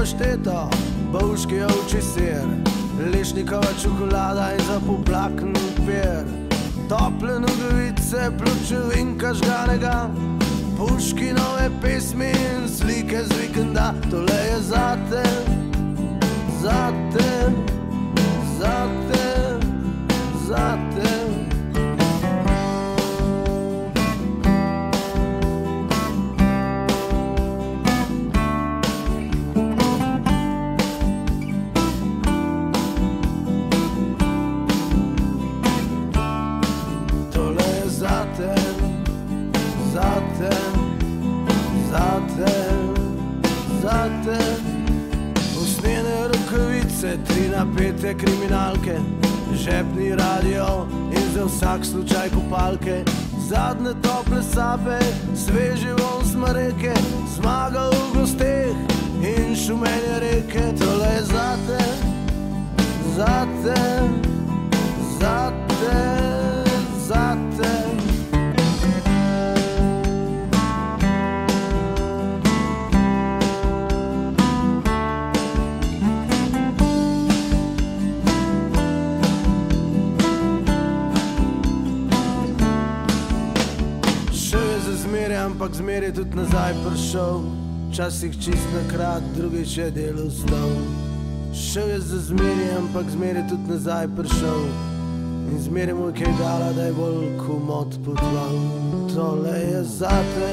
pašteto, bovški ovčji sir, lešnikova čokolada in zapoplakn pir, tople nogavice, pločevinka žganega, Puškinove pesmi in slike z vikenda. Tole je zate, zate, zate, zate. Zate, zate, zate. Usnjene rokavice, 3 napete kriminalke, žepni radio in za vsak slučaj kopalke, zadnje tople sape, sveži von smreke, zmaga v gosteh in šumenje reke. Tole je zate, zate, zate, zate. Ampak zmeraj tudi nazaj prišel, včasih čist nakrat, drugič je delal stol. Šel je za zmeraj, ampak zmeraj tudi nazaj prišel in zmeraj mu je kaj dala, da je bolj komot potoval. Tole je zate,